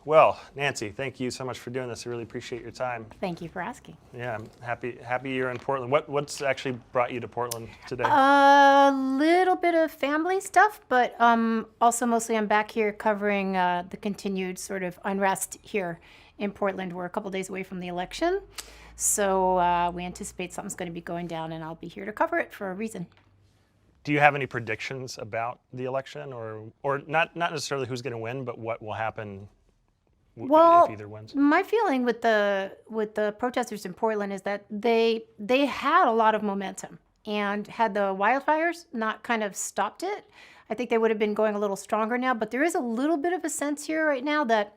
Well, Nancy, thank you so much for doing this. I really appreciate your time. Thank you for asking. Yeah, I'm happy you're in Portland. What's actually brought you to Portland today? A little bit of family stuff, but also mostly I'm back here covering the continued sort of unrest here in Portland. We're a couple days away from the election, so we anticipate something's going to be going down, and I'll be here to cover it for a reason. Do you have any predictions about the election, or not necessarily who's going to win, but what will happen if either wins? My feeling with the protesters in Portland is that they had a lot of momentum, and had the wildfires not kind of stopped it, I think they would have been going a little stronger now. But there is a little bit of a sense here right now that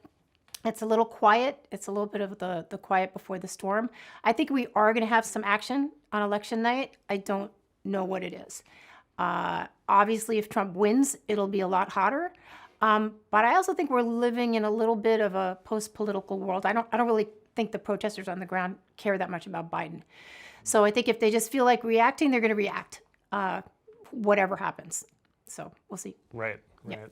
it's a little quiet. It's a little bit of the quiet before the storm. I think we are going to have some action on election night. I don't know what it is. Obviously, if Trump wins, it'll be a lot hotter. But I also think we're living in a little bit of a post-political world. I don't really think the protesters on the ground care that much about Biden. So I think if they just feel like reacting, they're going to react, whatever happens. So we'll see. Right. Yep.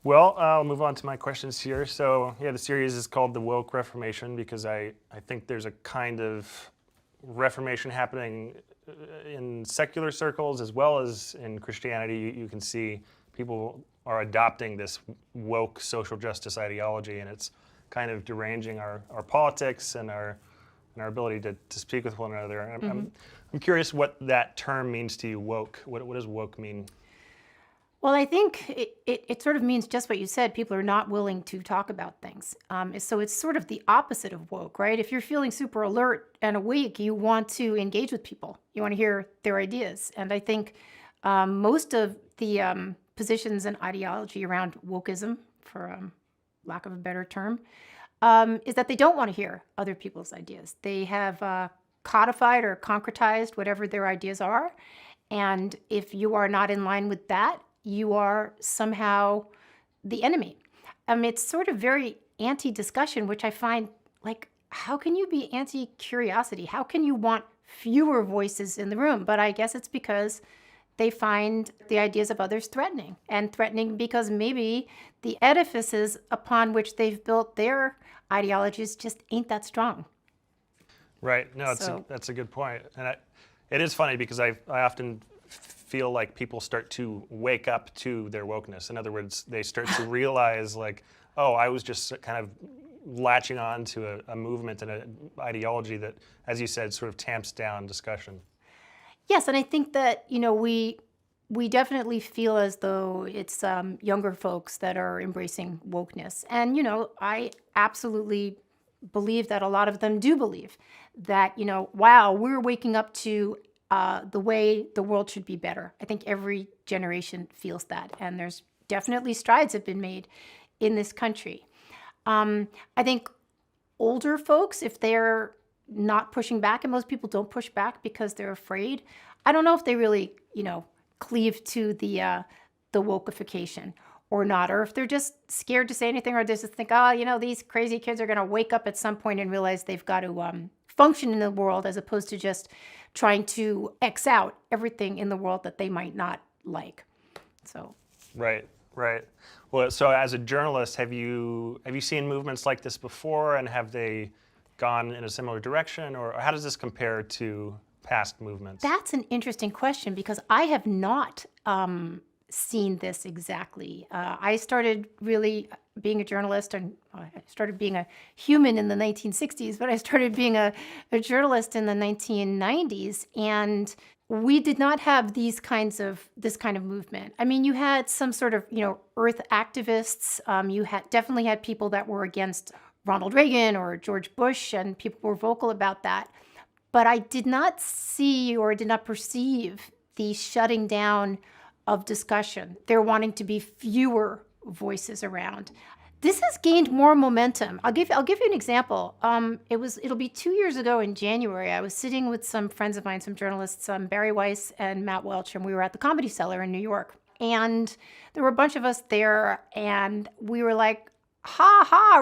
Well, I'll move on to my questions here. So yeah, the series is called The Woke Reformation because I think there's a kind of reformation happening in secular circles as well as in Christianity. You can see people are adopting this woke social justice ideology, and it's kind of deranging our politics and our ability to speak with one another. I'm curious what that term means to you, woke. What does woke mean? Well, I think it sort of means just what you said. People are not willing to talk about things. So it's sort of the opposite of woke, right? If you're feeling super alert and awake, you want to engage with people. You want to hear their ideas. And I think most of the positions and ideology around wokeism, for lack of a better term, is that they don't want to hear other people's ideas. They have codified or concretized whatever their ideas are. And if you are not in line with that, you are somehow the enemy. It's sort of very anti-discussion, which I find, like, how can you be anti-curiosity? How can you want fewer voices in the room? But I guess it's because they find the ideas of others threatening, and threatening because maybe the edifices upon which they've built their ideologies just ain't that strong. Right. No, that's a good point. And it is funny because I often feel like people start to wake up to their wokeness. In other words, they start to realize, like, oh, I was just kind of latching on to a movement and an ideology that, as you said, sort of tamps down discussion. Yes, and I think that, we definitely feel as though it's younger folks that are embracing wokeness. And, I absolutely believe that a lot of them do believe that, wow, we're waking up to the way the world should be better. I think every generation feels that. And there's definitely strides have been made in this country. I think older folks, if they're not pushing back, and most people don't push back because they're afraid, I don't know if they really, cleave to the wokeification or not, or if they're just scared to say anything, or just think, these crazy kids are going to wake up at some point and realize they've got to function in the world, as opposed to just trying to X out everything in the world that they might not like. So. Right. Well, so as a journalist, have you seen movements like this before, and have they gone in a similar direction, or how does this compare to past movements? That's an interesting question, because I have not seen this exactly. I started really being a journalist, and I started being a human in the 1960s, but I started being a journalist in the 1990s, and we did not have this kind of movement. I mean, you had some sort of, earth activists. You definitely had people that were against Ronald Reagan or George Bush, and people were vocal about that. But I did not see or did not perceive the shutting down of discussion. There wanting to be fewer voices around. This has gained more momentum. I'll give you an example. It'll be 2 years ago in January. I was sitting with some friends of mine, some journalists, Barry Weiss and Matt Welch, and we were at the Comedy Cellar in New York. And there were a bunch of us there, and we were like,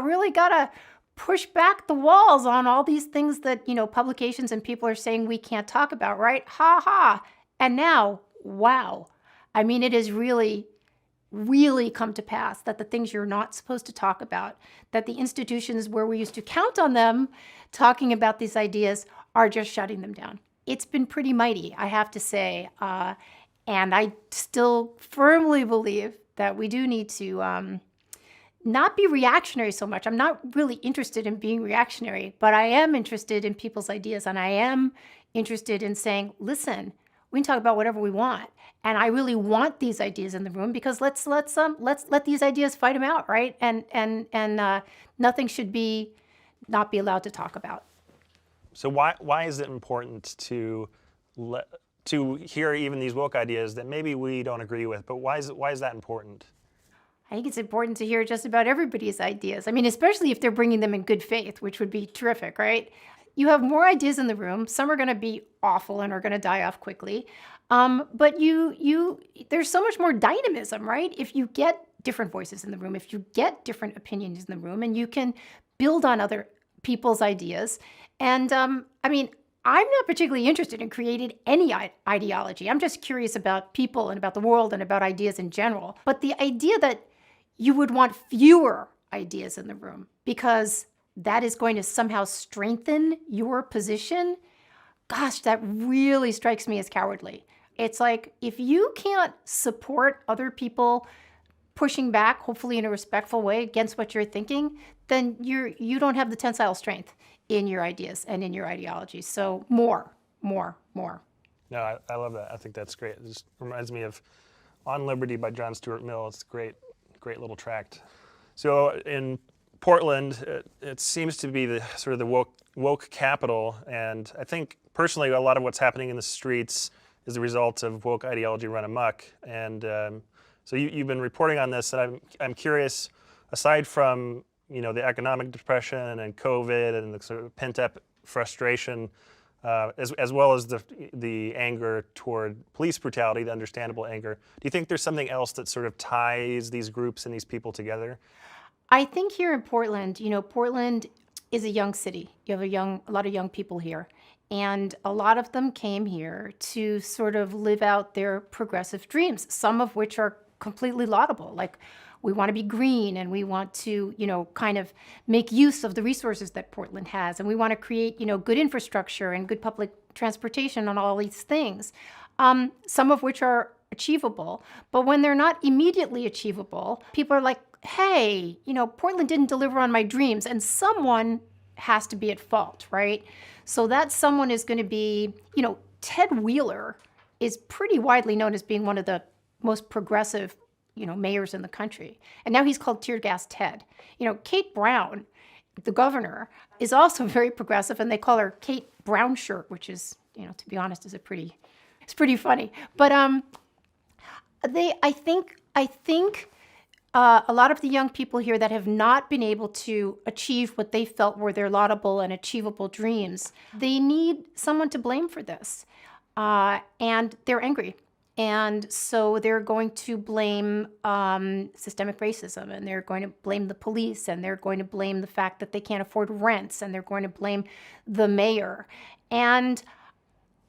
really gotta push back the walls on all these things that, publications and people are saying we can't talk about, right? And now, wow. I mean, it is really really come to pass, that the things you're not supposed to talk about, that the institutions where we used to count on them talking about these ideas are just shutting them down. It's been pretty mighty, I have to say. And I still firmly believe that we do need to not be reactionary so much. I'm not really interested in being reactionary, but I am interested in people's ideas, and I am interested in saying, listen, we can talk about whatever we want, and I really want these ideas in the room, because let's let these ideas fight them out, right? And nothing should be not be allowed to talk about. So why is it important to hear even these woke ideas that maybe we don't agree with? But why is that important? I think it's important to hear just about everybody's ideas. I mean, especially if they're bringing them in good faith, which would be terrific, right? You have more ideas in the room. Some are going to be awful and are going to die off quickly. But there's so much more dynamism, right? If you get different voices in the room, if you get different opinions in the room, and you can build on other people's ideas. And I mean, I'm not particularly interested in creating any ideology. I'm just curious about people and about the world and about ideas in general. But the idea that you would want fewer ideas in the room because that is going to somehow strengthen your position, gosh, that really strikes me as cowardly. It's like, if you can't support other people pushing back, hopefully in a respectful way, against what you're thinking, then you don't have the tensile strength in your ideas and in your ideology. So more. No, I love that. I think that's great. It just reminds me of On Liberty by John Stuart Mill. It's a great little tract. So in Portland, it seems to be the sort of the woke capital, and I think personally a lot of what's happening in the streets is the result of woke ideology run amok. And so you've been reporting on this, and I'm curious, aside from the economic depression and COVID and the sort of pent-up frustration, as well as the anger toward police brutality, the understandable anger, do you think there's something else that sort of ties these groups and these people together? I think here in Portland, Portland is a young city. You have a lot of young people here. And a lot of them came here to sort of live out their progressive dreams, some of which are completely laudable. Like, we want to be green, and we want to, kind of make use of the resources that Portland has. And we want to create, good infrastructure and good public transportation and all these things, some of which are achievable. But when they're not immediately achievable, people are like, hey, Portland didn't deliver on my dreams, and someone has to be at fault, right? So that someone is going to be, Ted Wheeler is pretty widely known as being one of the most progressive, mayors in the country. And now he's called Tear Gas Ted. Kate Brown, the governor, is also very progressive, and they call her Kate Brown Shirt, which is, to be honest, it's pretty funny. But I think a lot of the young people here that have not been able to achieve what they felt were their laudable and achievable dreams, they need someone to blame for this. And they're angry. And so they're going to blame systemic racism, and they're going to blame the police, and they're going to blame the fact that they can't afford rents, and they're going to blame the mayor. And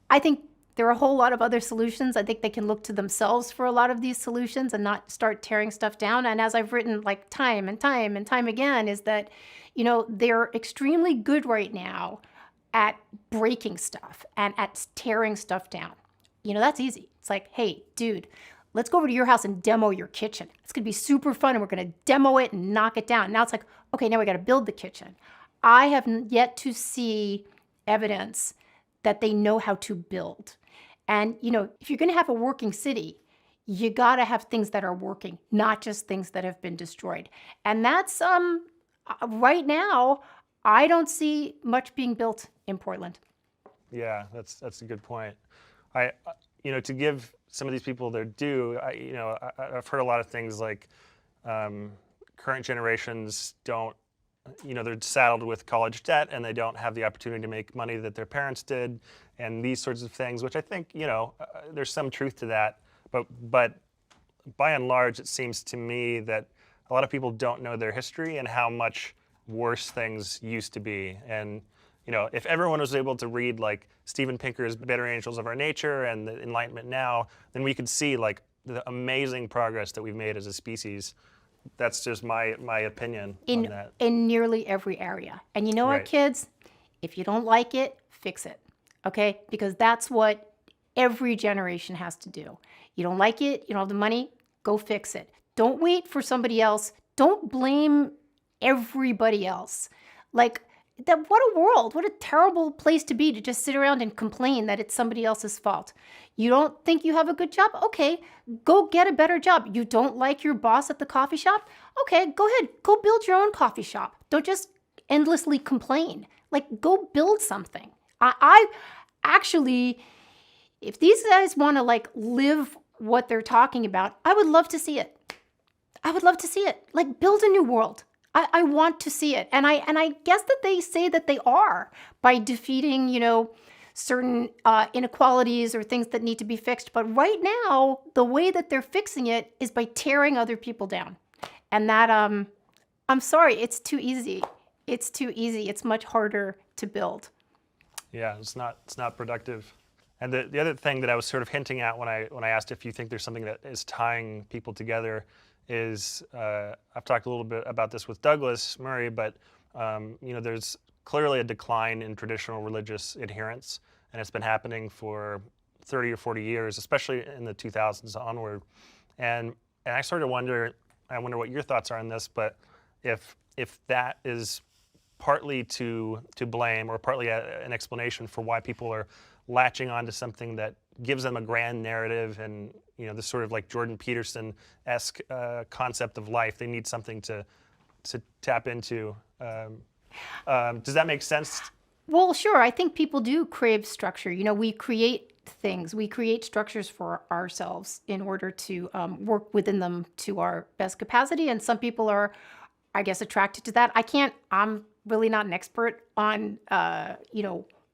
I think there are a whole lot of other solutions. I think they can look to themselves for a lot of these solutions and not start tearing stuff down. And as I've written like time and time and time again, is that, they're extremely good right now at breaking stuff and at tearing stuff down. That's easy. It's like, hey, dude, let's go over to your house and demo your kitchen. It's going to be super fun, and we're going to demo it and knock it down. Now it's like, okay, now we got to build the kitchen. I have yet to see evidence that they know how to build. And, if you're going to have a working city, you got to have things that are working, not just things that have been destroyed. And that's, right now, I don't see much being built in Portland. Yeah, that's a good point. To give some of these people their due, I've heard a lot of things like current generations don't, they're saddled with college debt, and they don't have the opportunity to make money that their parents did, and these sorts of things, which I think, there's some truth to that. But by and large, it seems to me that a lot of people don't know their history and how much worse things used to be. And if everyone was able to read like Steven Pinker's Better Angels of Our Nature and the Enlightenment Now, then we could see like the amazing progress that we've made as a species. That's just my opinion on that. In nearly every area. And you know what, Right. kids? If you don't like it, fix it. Okay? Because that's what every generation has to do. You don't like it, you don't have the money, go fix it. Don't wait for somebody else. Don't blame everybody else. Like, that, what a world, what a terrible place to be, to just sit around and complain that it's somebody else's fault. You don't think you have a good job? Okay, go get a better job. You don't like your boss at the coffee shop? Okay, go ahead, go build your own coffee shop. Don't just endlessly complain. Like, go build something. I actually, if these guys want to like live what they're talking about, I would love to see it. I would love to see it. Like, build a new world. I want to see it. And I guess that they say that they are, by defeating, certain inequalities or things that need to be fixed. But right now, the way that they're fixing it is by tearing other people down. And that, I'm sorry, it's too easy. It's too easy. It's much harder to build. Yeah, it's not productive. And the other thing that I was sort of hinting at when I asked if you think there's something that is tying people together is, I've talked a little bit about this with Douglas Murray, but there's clearly a decline in traditional religious adherence, and it's been happening for 30 or 40 years, especially in the 2000s onward. And I sort of wonder what your thoughts are on this, but if that is partly to blame, or partly an explanation for why people are latching onto something that gives them a grand narrative and this sort of like Jordan Peterson-esque concept of life. They need something to tap into. Does that make sense? Well, sure. I think people do crave structure. We create things. We create structures for ourselves in order to work within them to our best capacity. And some people are, I guess, attracted to that. I'm really not an expert on,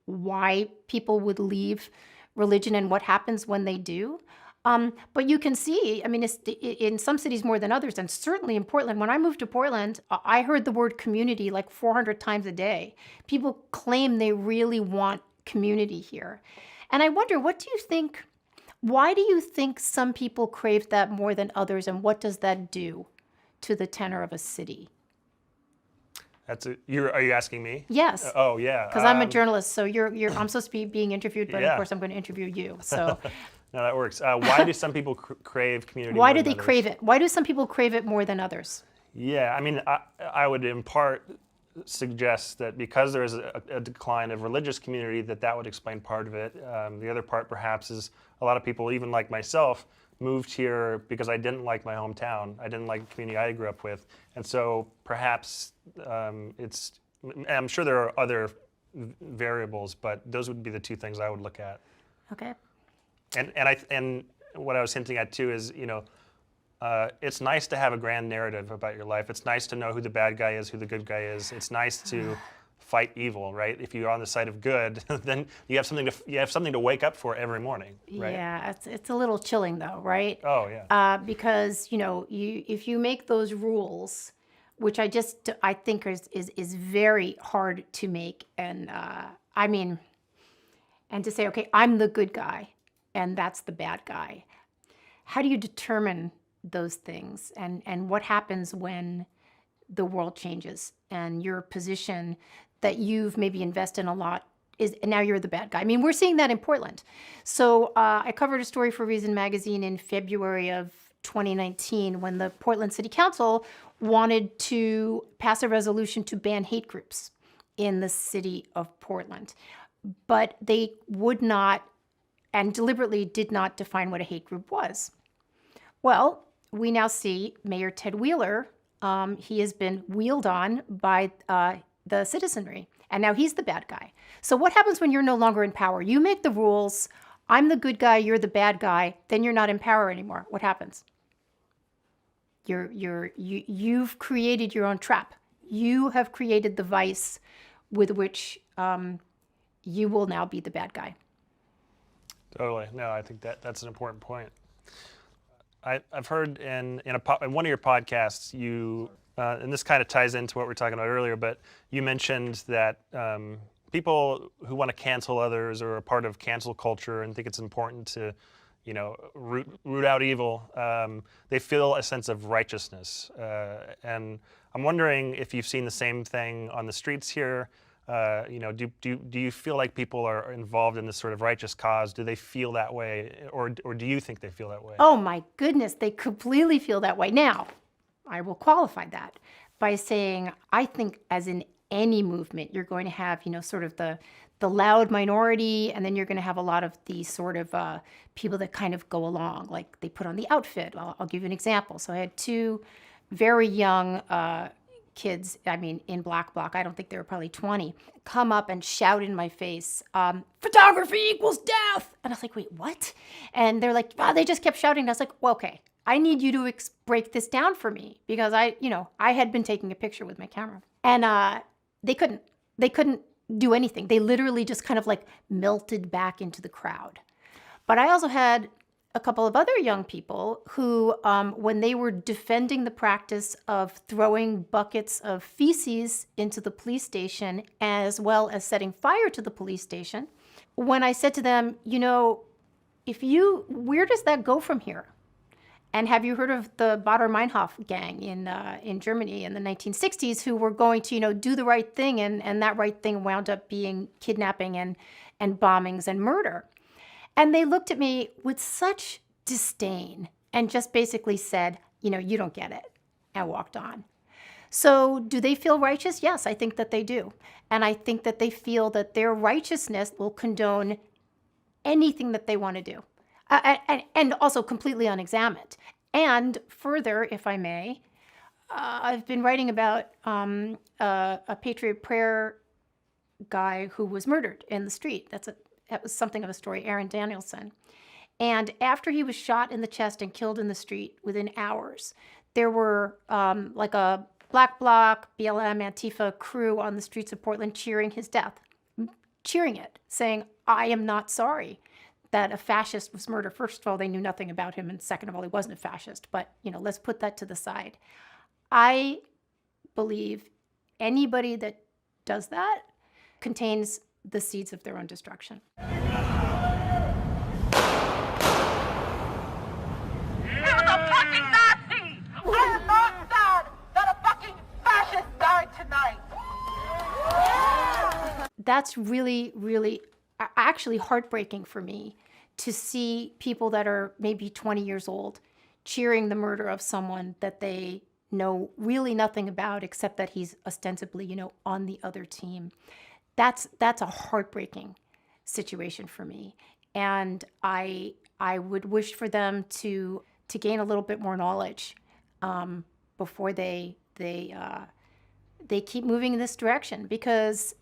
why people would leave religion and what happens when they do. But you can see, it's in some cities more than others, and certainly in Portland. When I moved to Portland, I heard the word community like 400 times a day. People claim they really want community here. And I wonder, why do you think some people crave that more than others, and what does that do to the tenor of a city? Are you asking me? Yes. Oh, yeah. Because I'm a journalist, so I'm supposed to be being interviewed, but Yeah. of course I'm going to interview you. So No, that works. Why do some people crave community? why more do than they others? crave it? Why do some people crave it more than others? Yeah, I would in part suggest that because there is a decline of religious community, that would explain part of it. The other part perhaps is a lot of people, even like myself, moved here because I didn't like my hometown. I didn't like the community I grew up with. And so perhaps I'm sure there are other variables, but those would be the two things I would look at. Okay. And what I was hinting at too is, it's nice to have a grand narrative about your life. It's nice to know who the bad guy is, who the good guy is. It's nice to fight evil, right? If you're on the side of good, then you have something to wake up for every morning, right? Yeah, it's a little chilling though, right? Oh yeah. Because if you make those rules, which I think is very hard to make, and and to say, okay, I'm the good guy, and that's the bad guy. How do you determine those things, and what happens when the world changes and your position that you've maybe invested in a lot and now you're the bad guy? We're seeing that in Portland. So I covered a story for Reason Magazine in February of 2019 when the Portland City Council wanted to pass a resolution to ban hate groups in the city of Portland. But they would not, and deliberately did not, define what a hate group was. Well, we now see Mayor Ted Wheeler. He has been wheeled on by the citizenry, and now he's the bad guy. So what happens when you're no longer in power? You make the rules. I'm the good guy, you're the bad guy. Then you're not in power anymore. What happens? You've created your own trap. You have created the vice with which you will now be the bad guy. Totally. No, I think that's an important point. I've heard in one of your podcasts, you, and this kind of ties into what we were talking about earlier, but you mentioned that people who want to cancel others are a part of cancel culture and think it's important to, root out evil. They feel a sense of righteousness. And I'm wondering if you've seen the same thing on the streets here. Do you feel like people are involved in this sort of righteous cause? Do they feel that way, or do you think they feel that way? Oh my goodness, they completely feel that way. Now, I will qualify that by saying I think as in any movement, you're going to have, sort of the loud minority, and then you're going to have a lot of these sort of people that kind of go along, like they put on the outfit. I'll give you an example. So I had two very young kids, in black bloc, I don't think they were probably 20, come up and shout in my face, photography equals death. And I was like, wait, what? And they're like, they just kept shouting. And I was like, well, okay, I need you to break this down for me, because I had been taking a picture with my camera, and they couldn't do anything. They literally just kind of like melted back into the crowd. But I also had a couple of other young people who, when they were defending the practice of throwing buckets of feces into the police station, as well as setting fire to the police station, when I said to them, where does that go from here? And have you heard of the Baader-Meinhof gang in Germany in the 1960s, who were going to, do the right thing, and that right thing wound up being kidnapping and bombings and murder? And they looked at me with such disdain and just basically said, you don't get it, and walked on. So do they feel righteous? Yes, I think that they do. And I think that they feel that their righteousness will condone anything that they want to do. And also completely unexamined. And further, if I may, I've been writing about a Patriot Prayer guy who was murdered in the street. That was something of a story, Aaron Danielson. And after he was shot in the chest and killed in the street within hours, there were like a Black Bloc, BLM, Antifa crew on the streets of Portland cheering his death, cheering it, saying, I am not sorry that a fascist was murdered. First of all, they knew nothing about him, and second of all, he wasn't a fascist. But, let's put that to the side. I believe anybody that does that contains the seeds of their own destruction. He was a fucking Nazi! I am not sad that a fucking fascist died tonight! That's really, really actually heartbreaking for me to see people that are maybe 20 years old cheering the murder of someone that they know really nothing about, except that he's ostensibly, on the other team. That's a heartbreaking situation for me. And I would wish for them to gain a little bit more knowledge before they keep moving in this direction, because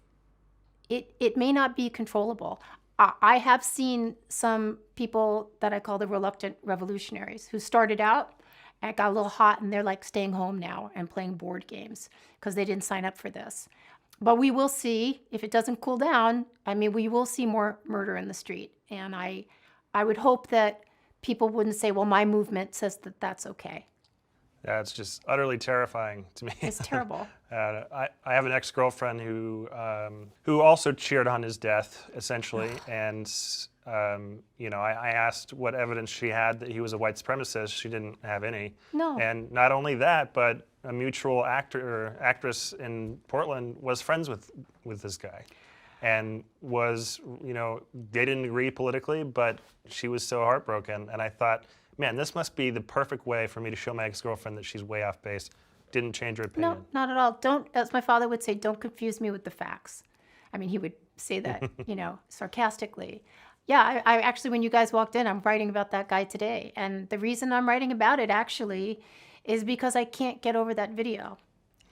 it may not be controllable. I have seen some people that I call the reluctant revolutionaries who started out and got a little hot, and they're like staying home now and playing board games because they didn't sign up for this. But we will see, if it doesn't cool down, we will see more murder in the street. And I would hope that people wouldn't say, well, my movement says that that's okay. Yeah, it's just utterly terrifying to me. It's terrible. I have an ex-girlfriend who also cheered on his death, essentially, and I asked what evidence she had that he was a white supremacist. She didn't have any. No. And not only that, but a mutual actress in Portland was friends with this guy, and was, they didn't agree politically, but she was so heartbroken, and I thought, man, this must be the perfect way for me to show my ex-girlfriend that she's way off base. Didn't change her opinion. No, not at all. Don't, as my father would say, don't confuse me with the facts. He would say that, sarcastically. Yeah, I actually, when you guys walked in, I'm writing about that guy today. And the reason I'm writing about it, actually, is because I can't get over that video.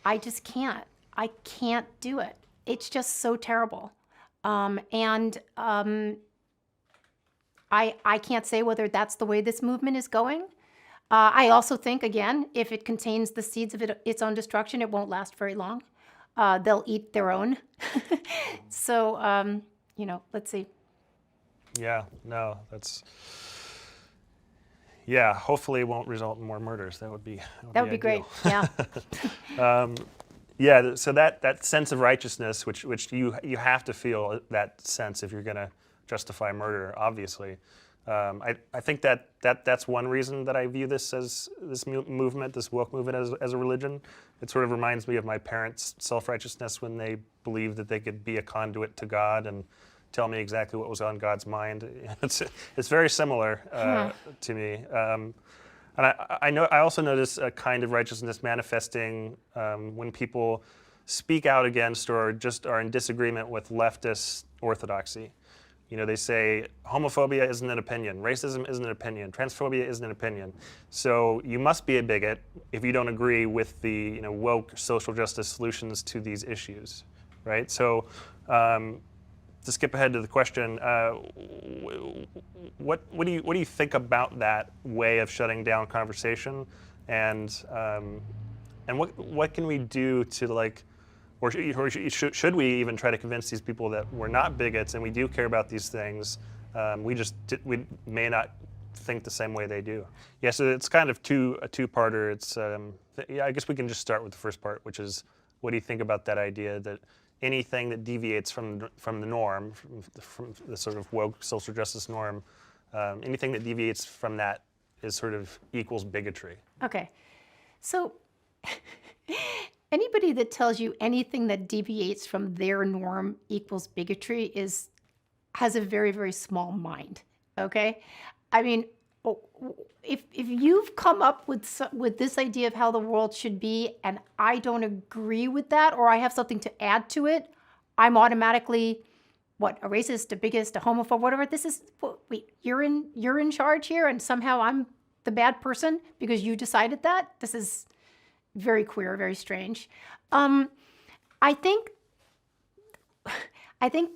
I just can't. I can't do it. It's just so terrible. I can't say whether that's the way this movement is going. I also think, again, if it contains the seeds of its own destruction, it won't last very long. They'll eat their own. So, let's see. Yeah, no, yeah, hopefully it won't result in more murders. That would be great, ideal. yeah. Yeah, so that sense of righteousness, which you have to feel that sense if you're going to justify murder, obviously. I think that's one reason that I view this as this movement, this woke movement, as a religion. It sort of reminds me of my parents' self-righteousness when they believed that they could be a conduit to God and tell me exactly what was on God's mind. It's very similar to me. And I also notice a kind of righteousness manifesting when people speak out against or just are in disagreement with leftist orthodoxy. You know, they say homophobia isn't an opinion, racism isn't an opinion, transphobia isn't an opinion. So you must be a bigot if you don't agree with the woke social justice solutions to these issues, right? So to skip ahead to the question, what do you think about that way of shutting down conversation, and what can we do to or should we even try to convince these people that we're not bigots and we do care about these things? We may not think the same way they do. Yeah, so it's kind of a two-parter. It's I guess we can just start with the first part, which is, what do you think about that idea that anything that deviates from the norm, from the sort of woke social justice norm, anything that deviates from that is sort of equals bigotry? Okay, so anybody that tells you anything that deviates from their norm equals bigotry has a very, very small mind. Okay, I mean, if you've come up with this idea of how the world should be, and I don't agree with that, or I have something to add to it, I'm automatically a racist, a bigot, a homophobe, whatever. Wait, you're in charge here, and somehow I'm the bad person because you decided that? This is very queer, very strange. I think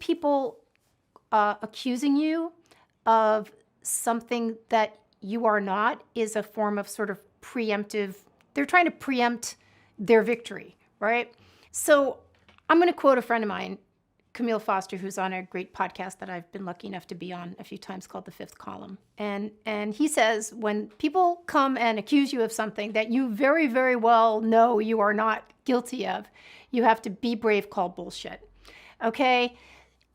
people accusing you of something that you are not is a form of sort of preemptive. They're trying to preempt their victory, right? So I'm going to quote a friend of mine, Camille Foster, who's on a great podcast that I've been lucky enough to be on a few times called The Fifth Column. And he says, when people come and accuse you of something that you very, very well know you are not guilty of, you have to be brave, call bullshit. Okay?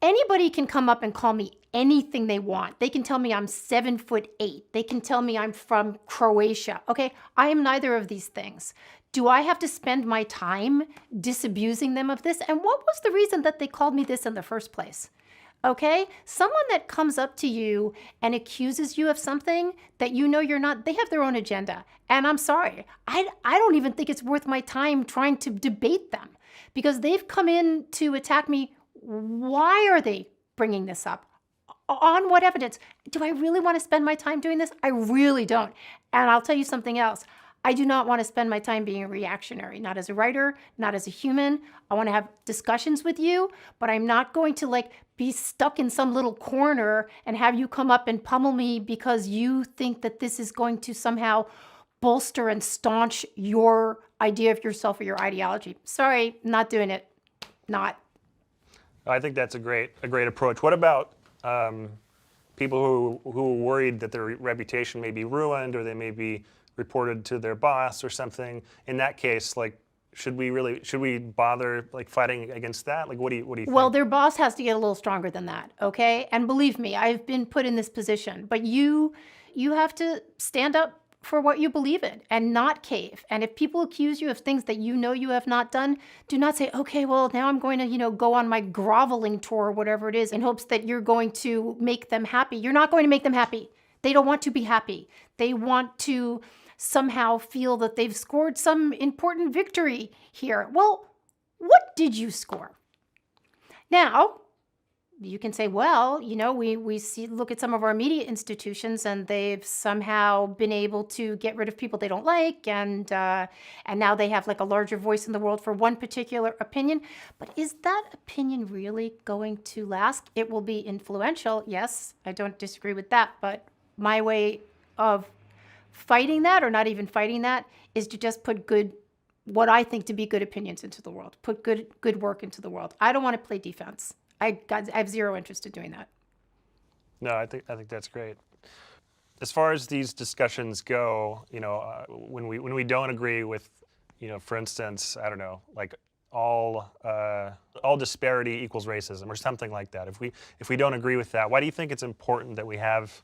Anybody can come up and call me anything they want. They can tell me I'm 7'8". They can tell me I'm from Croatia. Okay? I am neither of these things. Do I have to spend my time disabusing them of this? And what was the reason that they called me this in the first place? Okay? Someone that comes up to you and accuses you of something that you know you're not, they have their own agenda. And I'm sorry, I don't even think it's worth my time trying to debate them because they've come in to attack me. Why are they bringing this up? On what evidence? Do I really want to spend my time doing this? I really don't. And I'll tell you something else. I do not want to spend my time being a reactionary, not as a writer, not as a human. I want to have discussions with you, but I'm not going to be stuck in some little corner and have you come up and pummel me because you think that this is going to somehow bolster and staunch your idea of yourself or your ideology. Sorry, not doing it. Not. I think that's a great approach. What about people who are worried that their reputation may be ruined or they may be reported to their boss or something? In that case, should we bother fighting against that? What do you think? Well, their boss has to get a little stronger than that, okay? And believe me, I've been put in this position, but you have to stand up for what you believe in and not cave. And if people accuse you of things that you know you have not done, do not say, okay, well, now I'm going to, go on my groveling tour or whatever it is in hopes that you're going to make them happy. You're not going to make them happy. They don't want to be happy. They want to somehow feel that they've scored some important victory here. Well, what did you score? Now, you can say, well, we look at some of our media institutions and they've somehow been able to get rid of people they don't like, and now they have a larger voice in the world for one particular opinion. But is that opinion really going to last? It will be influential, yes, I don't disagree with that, but my way of fighting that, or not even fighting that, is to just put what I think to be good opinions into the world, put good work into the world. I don't want to play defense. I have zero interest in doing that. No, I think that's great. As far as these discussions go, when we don't agree with, for instance, I don't know, all disparity equals racism or something like that. If we don't agree with that, why do you think it's important that we have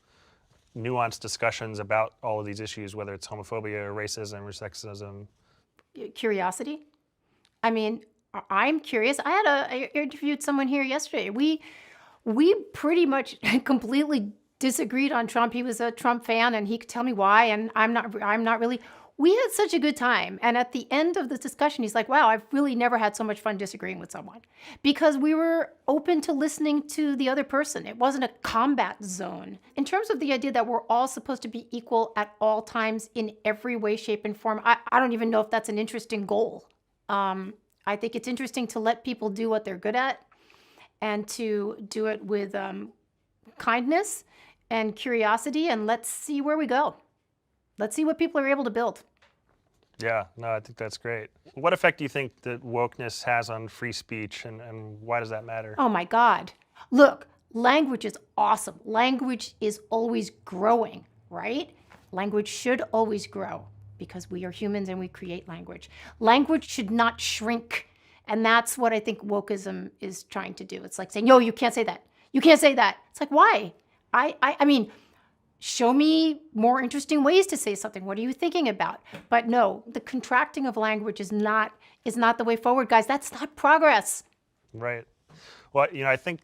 nuanced discussions about all of these issues, whether it's homophobia or racism or sexism? Curiosity. I mean, I'm curious. I interviewed someone here yesterday. We pretty much completely disagreed on Trump. He was a Trump fan, and he could tell me why, and I'm not really. We had such a good time. And at the end of the discussion, he's like, wow, I've really never had so much fun disagreeing with someone, because we were open to listening to the other person. It wasn't a combat zone. In terms of the idea that we're all supposed to be equal at all times in every way, shape, and form, I don't even know if that's an interesting goal. I think it's interesting to let people do what they're good at, and to do it with kindness and curiosity, and let's see where we go. Let's see what people are able to build. Yeah, no, I think that's great. What effect do you think that wokeness has on free speech, and why does that matter? Oh my God. Look, language is awesome. Language is always growing, right? Language should always grow, because we are humans and we create language. Language should not shrink. And that's what I think wokeism is trying to do. It's like saying, yo, you can't say that. You can't say that. It's like, why? I mean, show me more interesting ways to say something. What are you thinking about? But no, the contracting of language is not the way forward, guys. That's not progress. Right. Well, I think,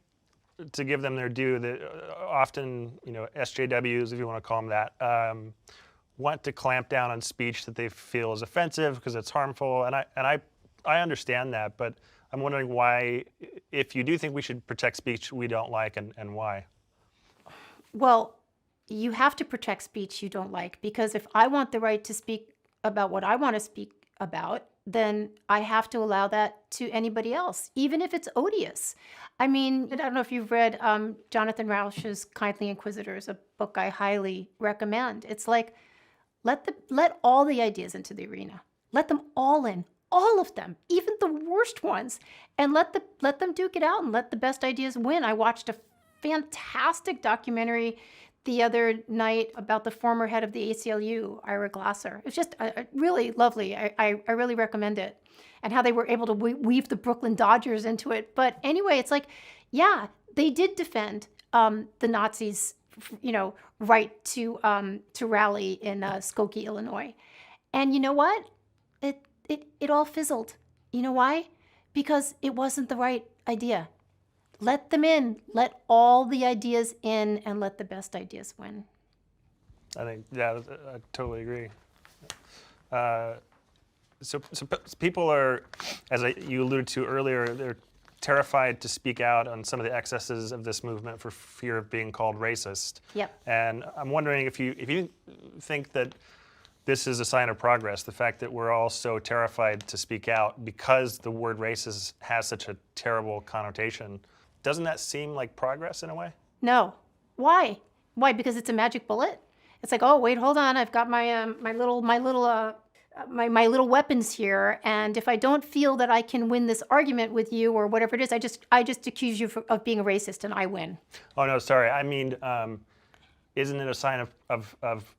to give them their due, that often, SJWs, if you want to call them that, want to clamp down on speech that they feel is offensive because it's harmful, and I understand that, but I'm wondering why, if you do think we should protect speech we don't like, and why. Well, you have to protect speech you don't like, because if I want the right to speak about what I want to speak about, then I have to allow that to anybody else, even if it's odious. I mean, I don't know if you've read Jonathan Rauch's Kindly Inquisitors, a book I highly recommend. It's like, let all the ideas into the arena. Let them all in, all of them, even the worst ones, and let them duke it out and let the best ideas win. I watched a fantastic documentary the other night about the former head of the ACLU, Ira Glasser. It's just really lovely. I really recommend it, and how they were able to weave the Brooklyn Dodgers into it. But anyway, it's like, yeah, they did defend the Nazis, right to rally in Skokie, Illinois, and you know what? It all fizzled. You know why? Because it wasn't the right idea. Let them in. Let all the ideas in, and let the best ideas win. I think, yeah, I totally agree. So people are, as you alluded to earlier, they're terrified to speak out on some of the excesses of this movement for fear of being called racist. Yep. And I'm wondering if you think that this is a sign of progress, the fact that we're all so terrified to speak out because the word racist has such a terrible connotation. Doesn't that seem like progress in a way? No. Why? Why? Because it's a magic bullet? It's like, oh, wait, hold on. I've got my little weapons here, and if I don't feel that I can win this argument with you or whatever it is, I just accuse you of being a racist, and I win. Oh no, sorry. I mean, isn't it a sign of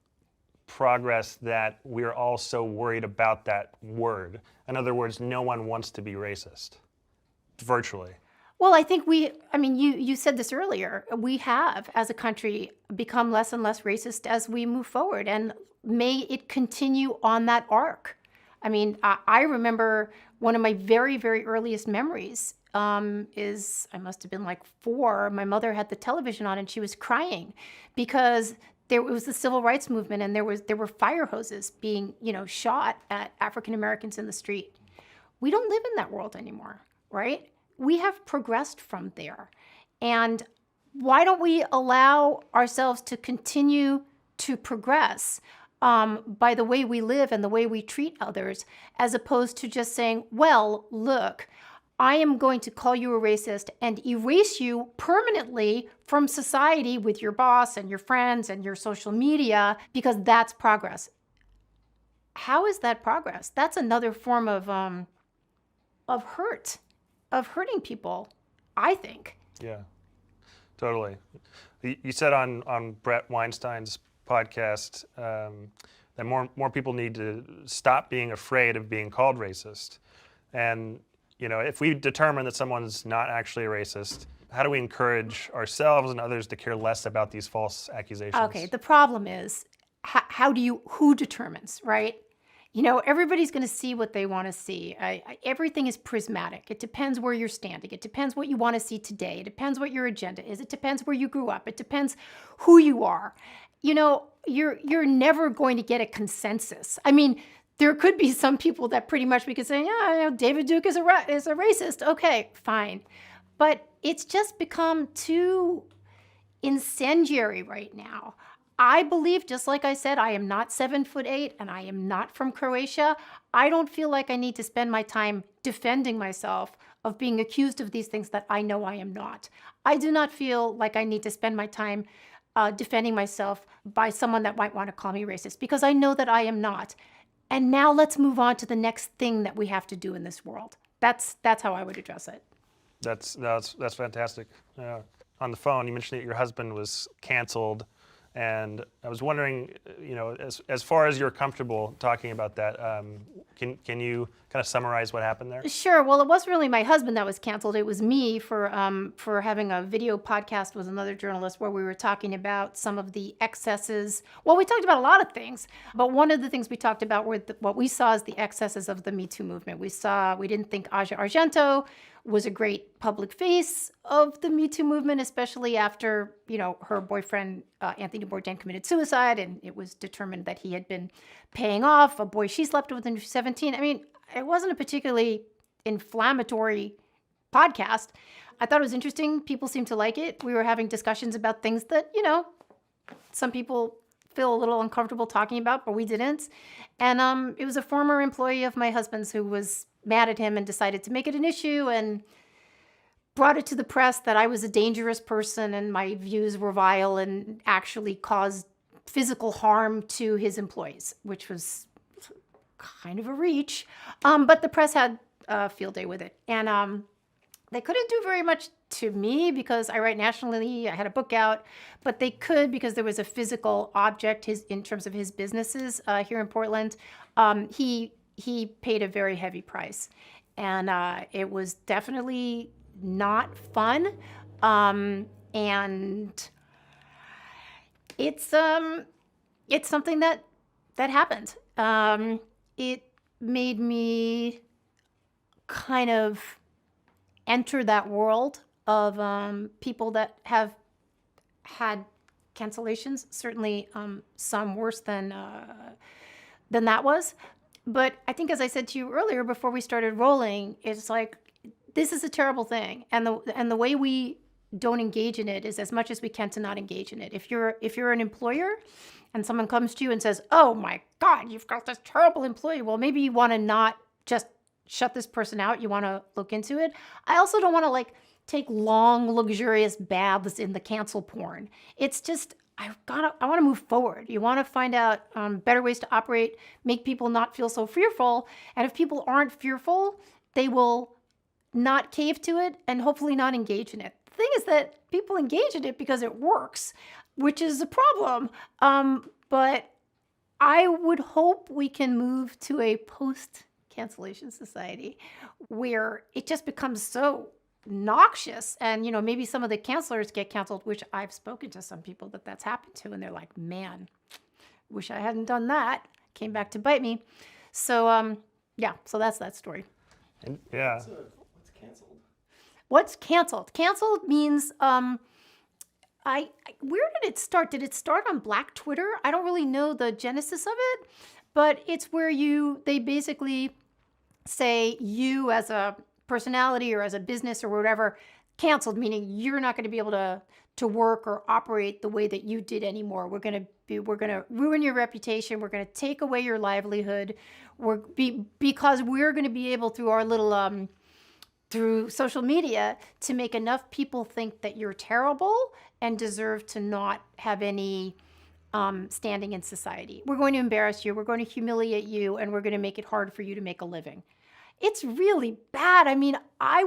progress that we're all so worried about that word? In other words, no one wants to be racist, virtually. Well, I think you said this earlier, we have, as a country, become less and less racist as we move forward, and may it continue on that arc. I mean, I remember one of my very, very earliest memories is, I must have been like 4. My mother had the television on and she was crying because it was the civil rights movement, and there were fire hoses being, shot at African Americans in the street. We don't live in that world anymore, right? We have progressed from there. And why don't we allow ourselves to continue to progress by the way we live and the way we treat others, as opposed to just saying, well, look, I am going to call you a racist and erase you permanently from society with your boss and your friends and your social media, because that's progress. How is that progress? That's another form of hurt. Of hurting people, I think. Yeah, totally. You said on Brett Weinstein's podcast that more people need to stop being afraid of being called racist. And if we determine that someone's not actually a racist, how do we encourage ourselves and others to care less about these false accusations? Okay, the problem is who determines, right? Everybody's going to see what they want to see. Everything is prismatic. It depends where you're standing. It depends what you want to see today. It depends what your agenda is. It depends where you grew up. It depends who you are. You're never going to get a consensus. I mean, there could be some people that pretty much we could say, yeah, David Duke is a racist. Okay, fine. But it's just become too incendiary right now. I believe, just like I said, I am not 7'8" and I am not from Croatia. I don't feel like I need to spend my time defending myself of being accused of these things that I know I am not. I do not feel like I need to spend my time defending myself by someone that might want to call me racist, because I know that I am not. And now let's move on to the next thing that we have to do in this world. That's how I would address it. That's fantastic. On the phone, you mentioned that your husband was canceled, and I was wondering, as far as you're comfortable talking about that, can you kind of summarize what happened there? Sure. Well, it wasn't really my husband that was canceled. It was me for having a video podcast with another journalist where we were talking about some of the excesses. Well, we talked about a lot of things, but one of the things we talked about were what we saw as the excesses of the Me Too movement. We didn't think Aja Argento was a great public face of the Me Too movement, especially after, her boyfriend, Anthony Bourdain, committed suicide, and it was determined that he had been paying off a boy she slept with when she was 17. I mean, it wasn't a particularly inflammatory podcast. I thought it was interesting. People seemed to like it. We were having discussions about things that, some people feel a little uncomfortable talking about, but we didn't. And it was a former employee of my husband's who was mad at him and decided to make it an issue and brought it to the press that I was a dangerous person and my views were vile and actually caused physical harm to his employees, which was kind of a reach. But the press had a field day with it. And they couldn't do very much to me because I write nationally. I had a book out, but they could because there was a physical object in terms of his businesses here in Portland. He paid a very heavy price, and it was definitely not fun. And it's something that happened. It made me kind of enter that world of people that have had cancellations, certainly some worse than that was. But I think, as I said to you earlier before we started rolling, it's like, this is a terrible thing. And the way we don't engage in it is as much as we can to not engage in it. If you're an employer and someone comes to you and says, oh my God, you've got this terrible employee, well, maybe you want to not just shut this person out. You want to look into it. I also don't want to take long, luxurious baths in the cancel porn. It's just, I want to move forward. You want to find out better ways to operate, make people not feel so fearful. And if people aren't fearful, they will not cave to it and hopefully not engage in it. The thing is that people engage in it because it works, which is a problem. But I would hope we can move to a post-cancellation society where it just becomes so noxious, and maybe some of the cancelers get canceled, which I've spoken to some people that's happened to, and they're like, man, wish I hadn't done that. Came back to bite me. So so that's that story. Yeah. What's canceled? What's canceled? Canceled means where did it start? Did it start on Black Twitter? I don't really know the genesis of it, but it's where they basically say you as a personality or as a business or whatever, canceled, meaning you're not going to be able to work or operate the way that you did anymore. We're going to ruin your reputation. We're going to take away your livelihood. Because we're going to be able through our little through social media to make enough people think that you're terrible and deserve to not have any standing in society. We're going to embarrass you. We're going to humiliate you, and we're going to make it hard for you to make a living. It's really bad. I mean, I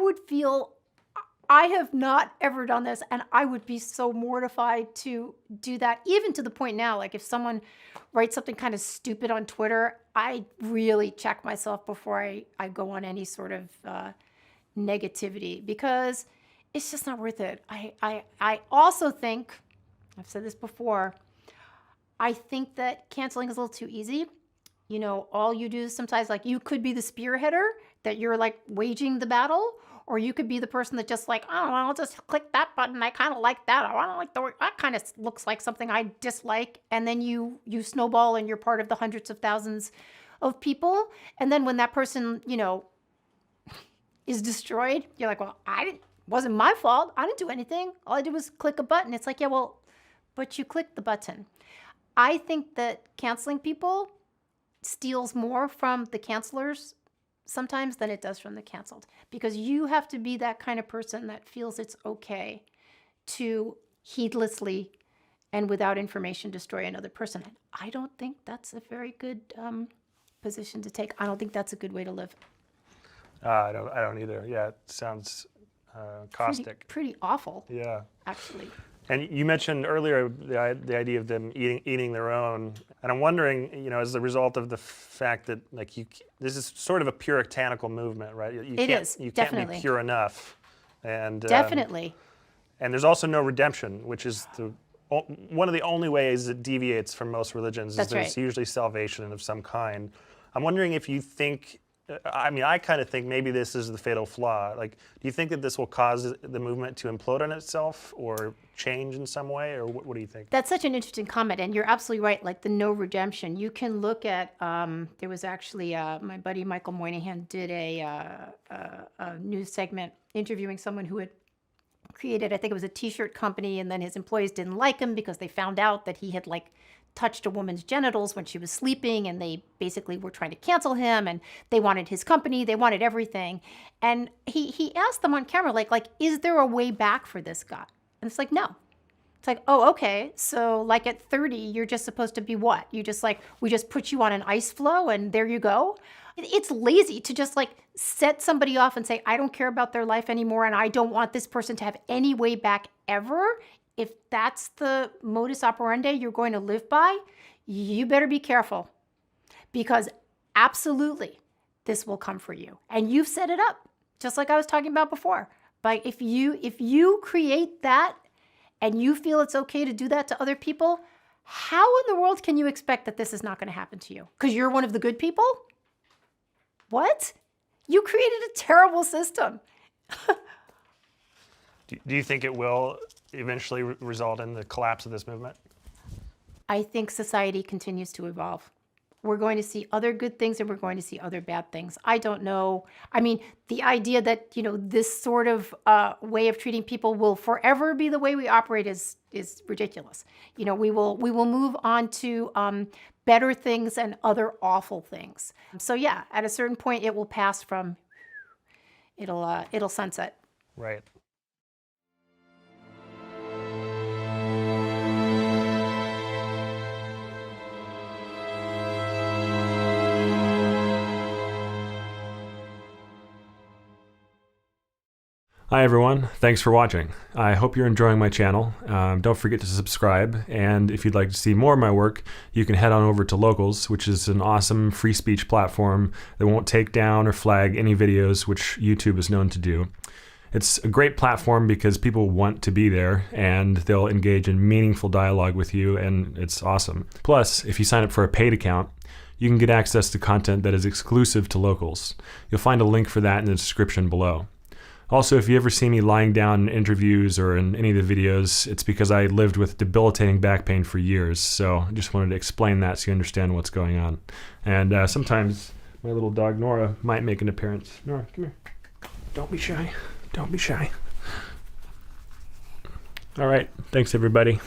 have not ever done this, and I would be so mortified to do that, even to the point now, if someone writes something kind of stupid on Twitter, I really check myself before I go on any sort of negativity because it's just not worth it. I also think, I've said this before, I think that canceling is a little too easy. You know, all you do is sometimes, like, you could be the spearheader, that you're like waging the battle, or you could be the person that just like, oh, I'll just click that button. I kind of like that. I don't like that kind of looks like something I dislike. And then you snowball and you're part of the hundreds of thousands of people. And then when that person, you know, is destroyed, you're like, well, wasn't my fault. I didn't do anything. All I did was click a button. It's like, yeah, well, but you clicked the button. I think that canceling people steals more from the cancelers sometimes than it does from the canceled, because you have to be that kind of person that feels it's okay to heedlessly and without information destroy another person. And I don't think that's a very good position to take. I don't think that's a good way to live. I don't either. Yeah, it sounds caustic. Pretty awful. Yeah. Actually. And you mentioned earlier the idea of them eating their own, and I'm wondering, you know, as a result of the fact that, like, this is sort of a puritanical movement, right? You can't definitely. be pure enough, and Definitely. And there's also no redemption, which is one of the only ways it deviates from most religions. That's is there's right. usually salvation of some kind. I'm wondering if you think. I mean, I kind of think maybe this is the fatal flaw. Like, do you think that this will cause the movement to implode on itself or change in some way, or what do you think? That's such an interesting comment, and you're absolutely right. Like the no redemption, you can look at. There was actually my buddy Michael Moynihan did a news segment interviewing someone who had created, I think it was a T-shirt company, and then his employees didn't like him because they found out that he had like touched a woman's genitals when she was sleeping, and they basically were trying to cancel him, and they wanted his company, they wanted everything. And he asked them on camera, like, is there a way back for this guy? And it's like, no. It's like, oh, okay. So like at 30, you're just supposed to be what? You just like, we just put you on an ice floe and there you go. It's lazy to just like set somebody off and say, I don't care about their life anymore, and I don't want this person to have any way back ever. If that's the modus operandi you're going to live by, you better be careful, because absolutely this will come for you. And you've set it up, just like I was talking about before. But if you create that and you feel it's okay to do that to other people, how in the world can you expect that this is not going to happen to you? Because you're one of the good people? What? You created a terrible system. Do you think it will eventually result in the collapse of this movement? I think society continues to evolve. We're going to see other good things and we're going to see other bad things. I don't know. I mean, the idea that, you know, this sort of way of treating people will forever be the way we operate is ridiculous. You know, we will move on to better things and other awful things. So yeah, at a certain point, it will pass from. It'll sunset. Right. Hi everyone, thanks for watching. I hope you're enjoying my channel. Don't forget to subscribe, and if you'd like to see more of my work, you can head on over to Locals, which is an awesome free speech platform that won't take down or flag any videos, which YouTube is known to do. It's a great platform because people want to be there and they'll engage in meaningful dialogue with you, and it's awesome. Plus, if you sign up for a paid account, you can get access to content that is exclusive to Locals. You'll find a link for that in the description below. Also, if you ever see me lying down in interviews or in any of the videos, it's because I lived with debilitating back pain for years, so I just wanted to explain that so you understand what's going on. And sometimes my little dog Nora might make an appearance. Nora, come here. Don't be shy. Don't be shy. All right, thanks everybody.